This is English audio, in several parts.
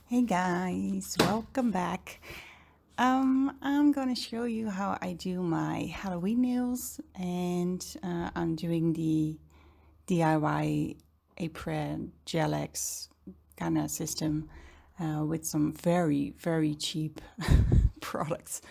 Hey guys, welcome back. I'm gonna show you how I do my Halloween nails, and I'm doing the DIY apron gel-X kind of system with some very cheap products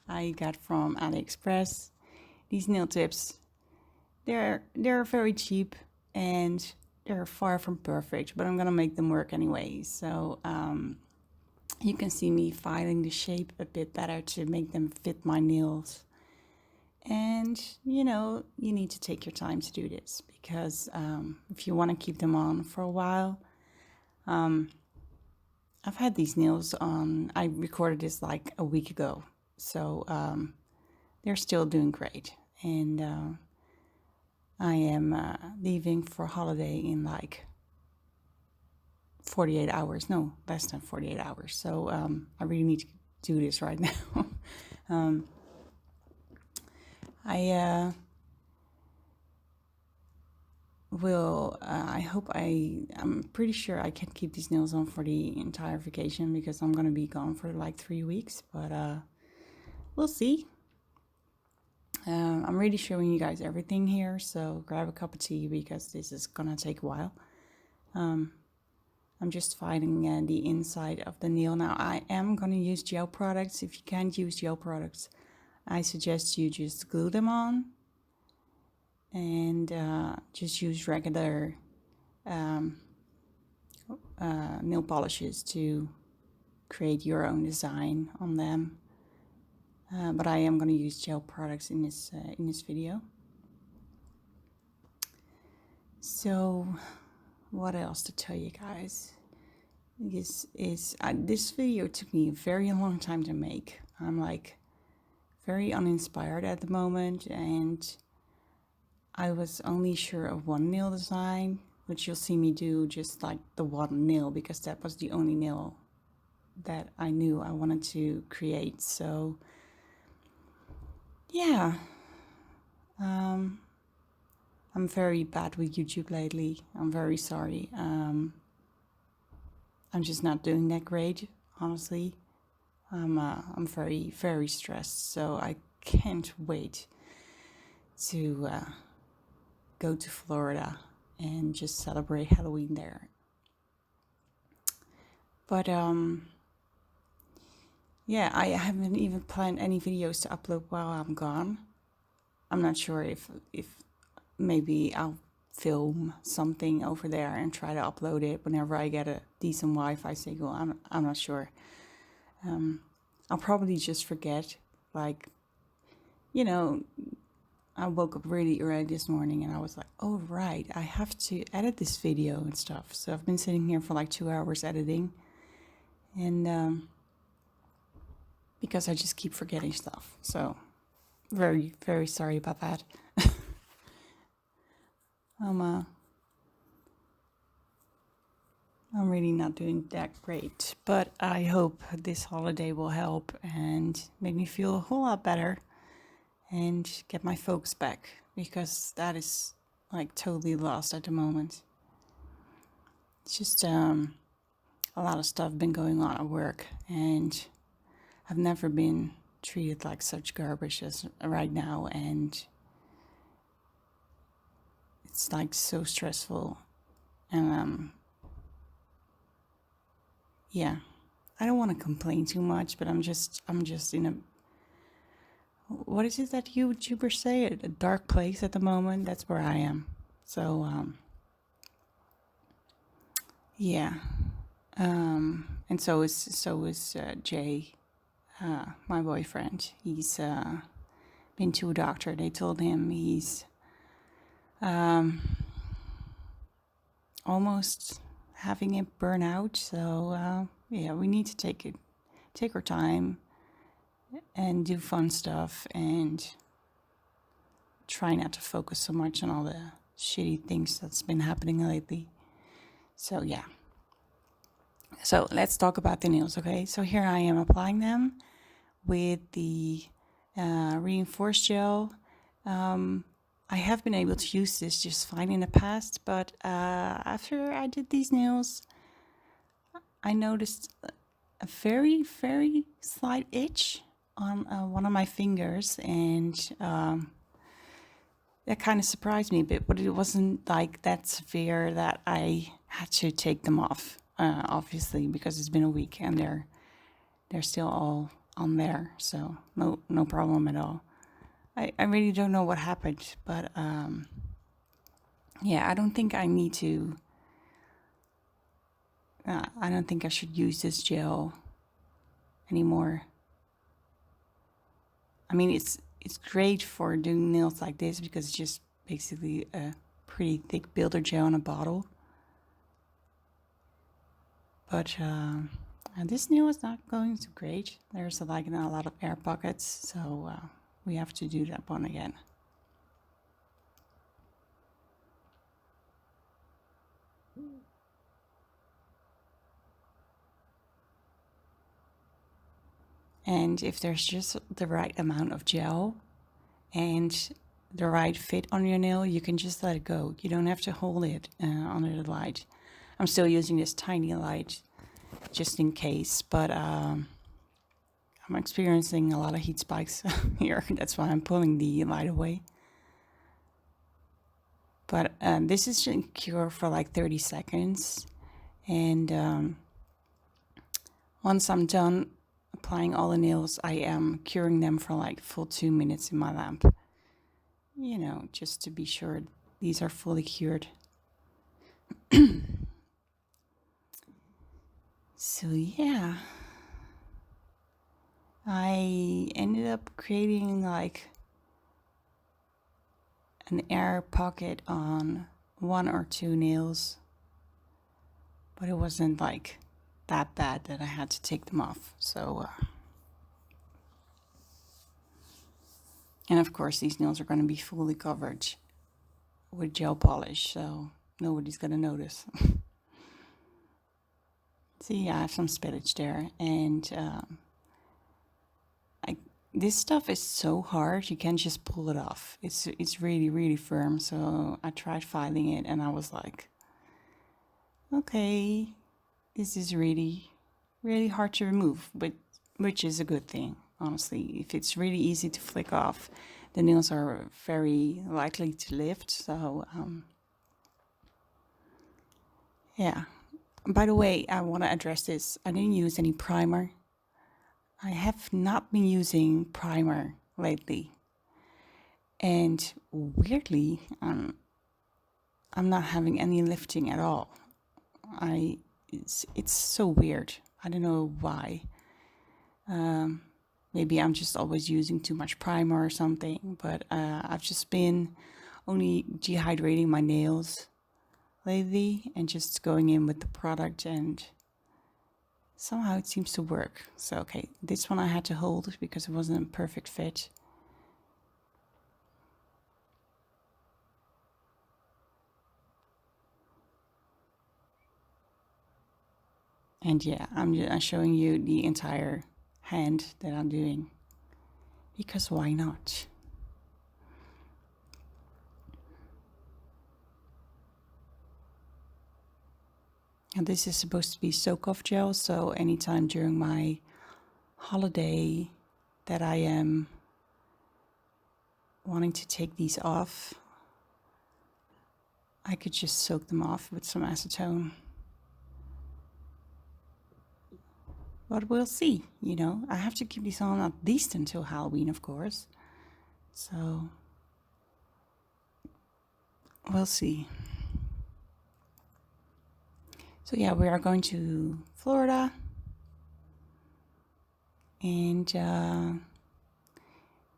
I got from AliExpress. These nail tips, they're very cheap and they're far from perfect, but I'm gonna make them work anyway. So you can see me filing the shape a bit better to make them fit my nails. And you need to take your time to do this because if you want to keep them on for a while, I've had these nails on. I recorded this like a week ago, so they're still doing great. And I am leaving for holiday in like 48 hours. No, less than 48 hours. So I really need to do this right now. I will. I'm pretty sure I can keep these nails on for the entire vacation because I'm gonna be gone for like 3 weeks. But we'll see. I'm really showing you guys everything here, so grab a cup of tea because this is gonna take a while. I'm just filing the inside of the nail. Now I am gonna use gel products. If you can't use gel products, I suggest you just glue them on and just use regular nail polishes to create your own design on them. But I am going to use gel products in this video. So, what else to tell you guys? This video took me a very long time to make. I'm like very uninspired at the moment, and I was only sure of one nail design, which you'll see me do just like the one nail because that was the only nail that I knew I wanted to create. So yeah, I'm very bad with YouTube lately. I'm very sorry. I'm just not doing that great, honestly. I'm very stressed, so I can't wait to go to Florida and just celebrate Halloween there. But yeah, I haven't even planned any videos to upload while I'm gone. I'm not sure if maybe I'll film something over there and try to upload it whenever I get a decent Wi-Fi signal. I'm not sure. I'll probably just forget. Like, I woke up really early this morning and I was like, oh right, I have to edit this video and stuff. So I've been sitting here for like 2 hours editing, and because I just keep forgetting stuff. So very sorry about that. I'm really not doing that great, but I hope this holiday will help and make me feel a whole lot better and get my focus back because that is like totally lost at the moment. It's just a lot of stuff been going on at work, and I've never been treated like such garbage as right now, and it's like so stressful. And yeah, I don't want to complain too much, but I'm just in a, what is it that YouTubers say, a dark place at the moment. That's where I am. So yeah, and so is Jay, my boyfriend. He's been to a doctor. They told him he's almost having it burn out. So yeah, we need to take our time and do fun stuff and try not to focus so much on all the shitty things that's been happening lately. So yeah. So let's talk about the nails, okay? So here I am applying them with the reinforced gel. I have been able to use this just fine in the past, but after I did these nails, I noticed a very, very slight itch on one of my fingers, and that kind of surprised me a bit, but it wasn't like that severe that I had to take them off, obviously, because it's been a week and they're still all on there, so no problem at all. I really don't know what happened, but yeah, I don't think I need to. I don't think I should use this gel anymore. I mean, it's great for doing nails like this because it's just basically a pretty thick builder gel in a bottle. But this nail is not going so great. There's like not a lot of air pockets, so we have to do that one again. And if there's just the right amount of gel and the right fit on your nail, you can just let it go. You don't have to hold it under the light. I'm still using this tiny light just in case, but I'm experiencing a lot of heat spikes here. That's why I'm pulling the light away. But this is just cure for like 30 seconds. And once I'm done applying all the nails, I am curing them for like full 2 minutes in my lamp. You know, just to be sure these are fully cured. So yeah, I ended up creating like an air pocket on 1 or 2 nails, but it wasn't like that bad that I had to take them off. So and of course these nails are going to be fully covered with gel polish, so nobody's going to notice. See, I have some spillage there, and this stuff is so hard, you can't just pull it off. It's really, really firm, so I tried filing it, and I was like, okay, this is really, really hard to remove, but which is a good thing, honestly. If it's really easy to flick off, the nails are very likely to lift, so yeah. By the way, I want to address this. I didn't use any primer. I have not been using primer lately. And weirdly, I'm not having any lifting at all. It's so weird. I don't know why. Maybe I'm just always using too much primer or something, but I've just been only dehydrating my nails lately and just going in with the product, and somehow it seems to work. So okay, this one I had to hold because it wasn't a perfect fit. And yeah, I'm showing you the entire hand that I'm doing because why not? And this is supposed to be soak-off gel, so anytime during my holiday that I am wanting to take these off, I could just soak them off with some acetone. But we'll see, you know. I have to keep these on at least until Halloween, of course. So we'll see. So yeah, we are going to Florida, and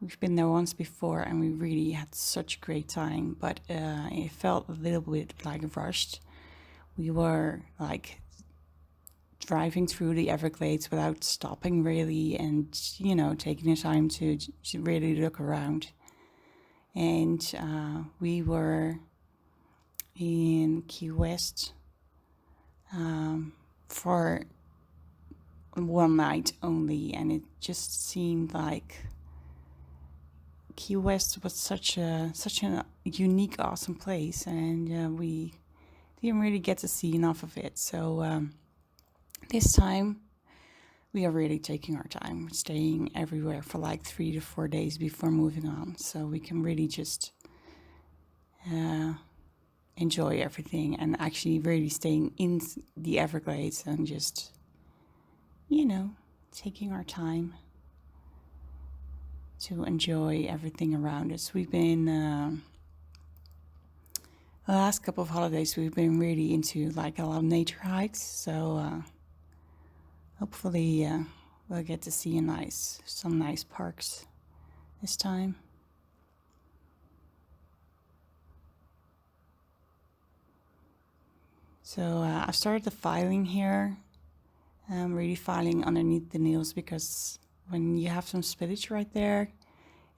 we've been there once before, and we really had such a great time. But it felt a little bit like rushed. We were like driving through the Everglades without stopping really, and you know, taking the time to really look around. And we were in Key West for 1 night only, and it just seemed like Key West was such a unique, awesome place, and we didn't really get to see enough of it. So This time, we are really taking our time, staying everywhere for like 3 to 4 days before moving on. So we can really just enjoy everything and actually really staying in the Everglades and just, taking our time to enjoy everything around us. We've been, the last couple of holidays, we've been really into like a lot of nature hikes. So hopefully we'll get to see some nice parks this time. So I've started the filing here. I'm really filing underneath the nails because when you have some spillage right there,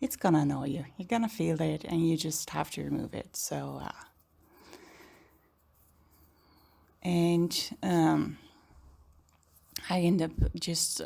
it's gonna annoy you. You're gonna feel it and you just have to remove it. So, I end up just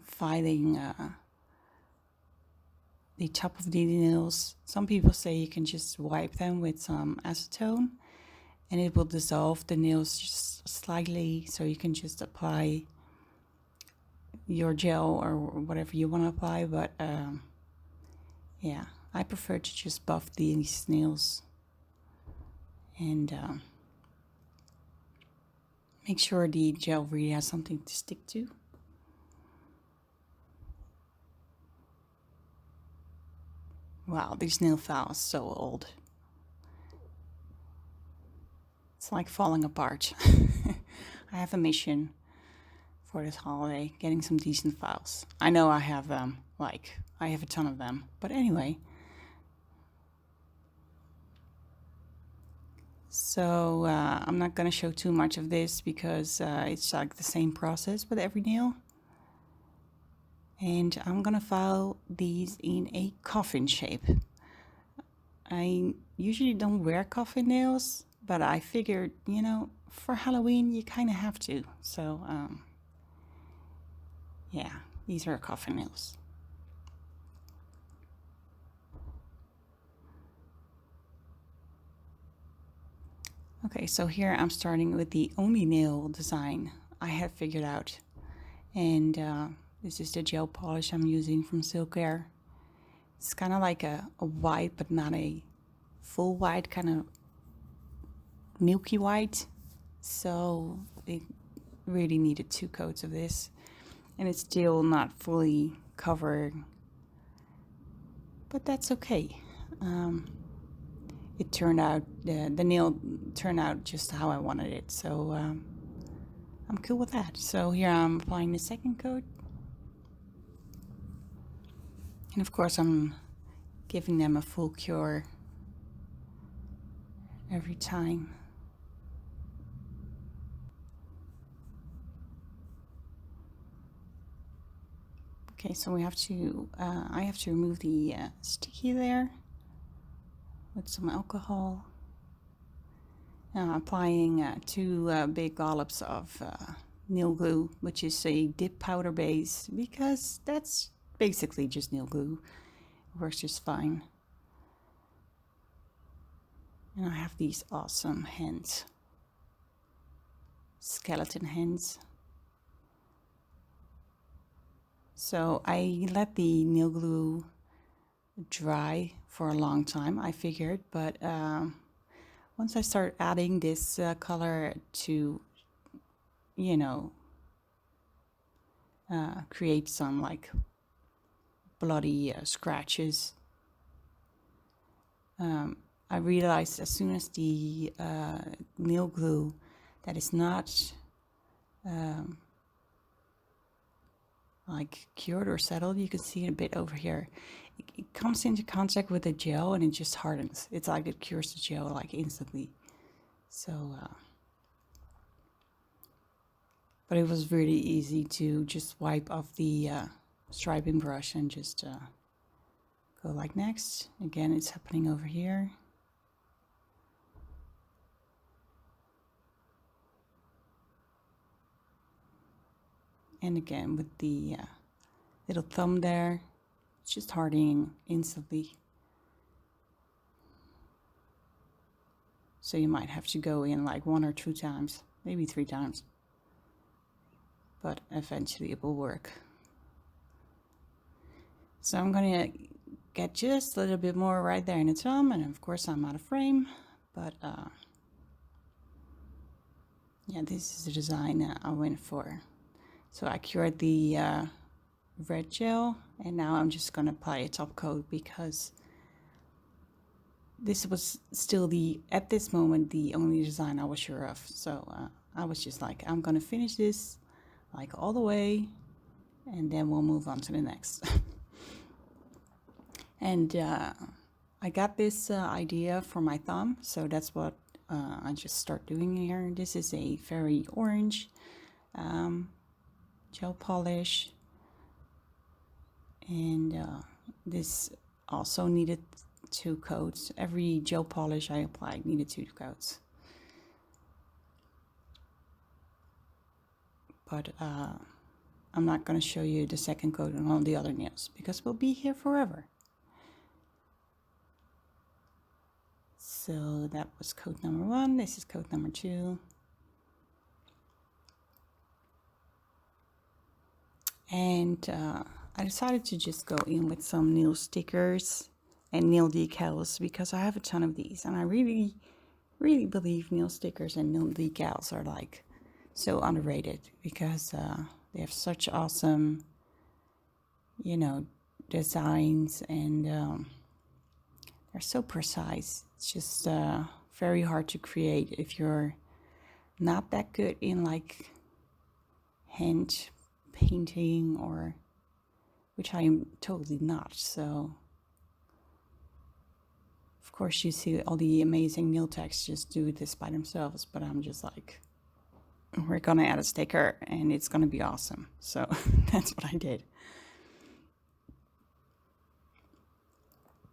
filing the top of the nails. Some people say you can just wipe them with some acetone and it will dissolve the nails just slightly, so you can just apply your gel or whatever you want to apply. But yeah, I prefer to just buff these nails and make sure the gel really has something to stick to. Wow, this nail file is so old. It's like falling apart. I have a mission for this holiday, getting some decent files. I know I have them, I have a ton of them. But anyway, so I'm not gonna show too much of this because it's like the same process with every nail. And I'm gonna file these in a coffin shape. I usually don't wear coffin nails, but I figured, for Halloween you kind of have to. So, yeah, these are coffin nails. Okay, so here I'm starting with the only nail design I have figured out. And this is the gel polish I'm using from Silkair. It's kind of like a white, but not a full white, kind of milky white. So it really needed 2 coats of this. And it's still not fully covered, but that's okay. It turned out, the nail turned out just how I wanted it. So I'm cool with that. So here I'm applying the second coat. And of course I'm giving them a full cure every time. Okay, so we have to, I have to remove the sticky there with some alcohol. Now I'm applying 2 big dollops of nail glue, which is a dip powder base, because that's basically just nail glue. It works just fine. And I have these awesome hands, skeleton hands. So I let the nail glue dry for a long time, I figured, but once I start adding this color to, create some like bloody scratches, I realized as soon as the nail glue that is not like cured or settled, you can see it a bit over here. It comes into contact with the gel and it just hardens. It's like it cures the gel like instantly. So, but it was really easy to just wipe off the striping brush and just go like next. Again, it's happening over here. And again with the little thumb there, it's just hardening instantly. So you might have to go in like 1 or 2 times, maybe 3 times. but eventually it will work. So I'm gonna get just a little bit more right there in the thumb, and of course I'm out of frame, but yeah, this is the design I went for. So I cured the red gel, and now I'm just gonna apply a top coat because this was still at this moment, the only design I was sure of. So I was just like, I'm gonna finish this like all the way, and then we'll move on to the next. And I got this idea for my thumb, so that's what I just start doing here. This is a very orange gel polish, and this also needed 2 coats. Every gel polish I applied needed 2 coats. But I'm not going to show you the second coat on all the other nails because we'll be here forever. So that was coat number 1. This is coat number 2. And I decided to just go in with some nail stickers and nail decals because I have a ton of these, and I really believe nail stickers and nail decals are like so underrated because they have such awesome, you know, designs, and they're so precise. It's just very hard to create if you're not that good in like hand painting, or which I am totally not. So of course you see all the amazing nail techs just do this by themselves, but I'm just like, we're gonna add a sticker and it's gonna be awesome. So that's what I did.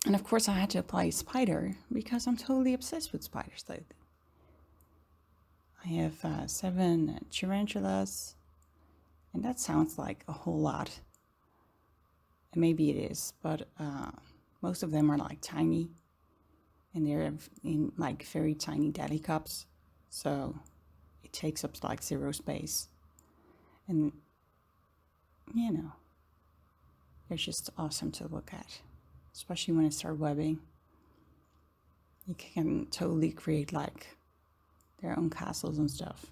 And of course I had to apply a spider because I'm totally obsessed with spiders lately. I have 7 tarantulas, and that sounds like a whole lot. And maybe it is, but most of them are like tiny, and they're in like very tiny deli cups. So it takes up like 0 space. And, you know, they're just awesome to look at, especially when I start webbing. You can totally create like their own castles and stuff.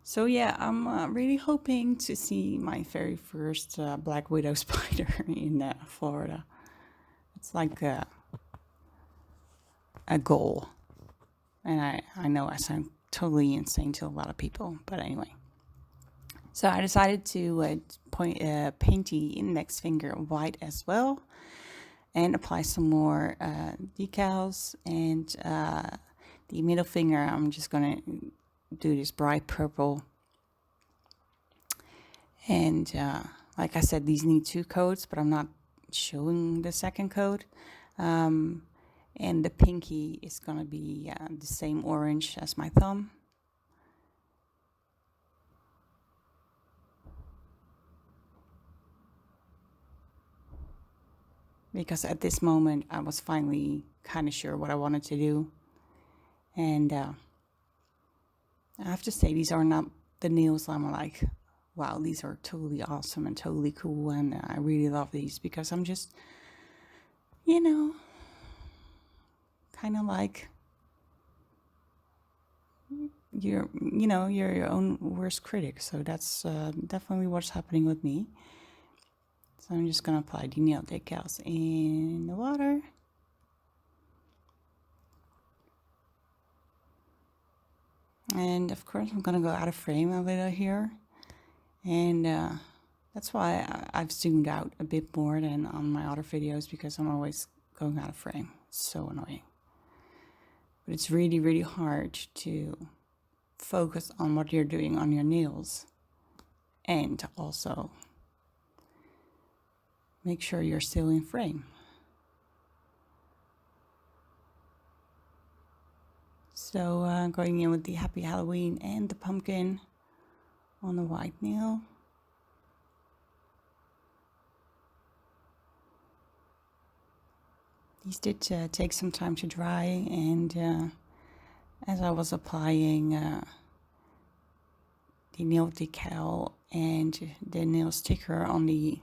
So yeah, I'm really hoping to see my very first black widow spider in Florida. It's like a goal. And I know I sound totally insane to a lot of people, but anyway. So I decided to paint the index finger white as well, and apply some more decals. And the middle finger, I'm just gonna do this bright purple. And like I said, these need 2 coats, but I'm not showing the second coat. And the pinky is gonna be the same orange as my thumb. Because at this moment I was finally kind of sure what I wanted to do. And I have to say, these are not the nails I'm like, wow, these are totally awesome and totally cool, and I really love these because I'm just, you know, kind of like, you're your own worst critic. So that's definitely what's happening with me. So I'm just gonna apply the nail decals in the water. And of course I'm gonna go out of frame a little here, and that's why I've zoomed out a bit more than on my other videos, because I'm always going out of frame. It's so annoying. But it's really hard to focus on what you're doing on your nails, and also make sure you're still in frame. So going in with the Happy Halloween and the pumpkin on the white nail. These did take some time to dry, and as I was applying the nail decal and the nail sticker on the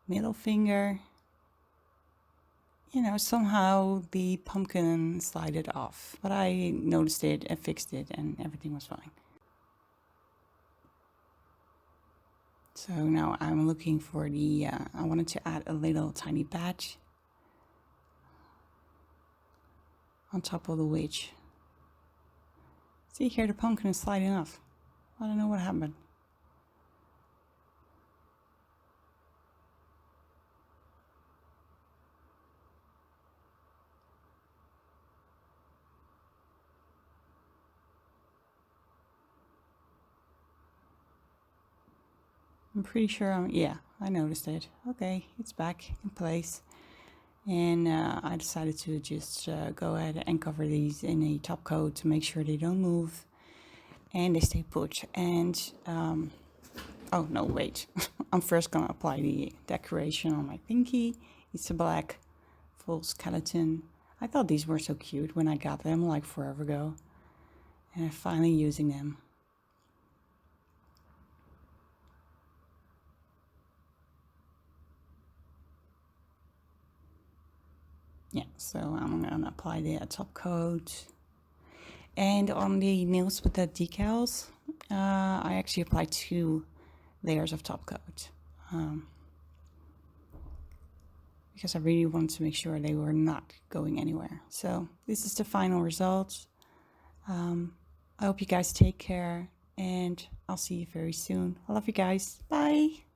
middle finger, you know, somehow the pumpkin slided off. But I noticed it and fixed it and everything was fine. So now I'm looking for the, I wanted to add a little tiny badge on top of the witch. See here, the pumpkin is sliding off. I don't know what happened. I'm pretty sure, yeah, I noticed it. Okay, it's back in place. And I decided to just go ahead and cover these in a top coat to make sure they don't move and they stay put. And, oh no, wait. I'm first gonna apply the decoration on my pinky. It's a black full skeleton. I thought these were so cute when I got them like forever ago. And I'm finally using them. Yeah, so I'm gonna apply the top coat. And on the nails with the decals, I actually applied 2 layers of top coat. Because I really wanted to make sure they were not going anywhere. So this is the final result. I hope you guys take care and I'll see you very soon. I love you guys. Bye.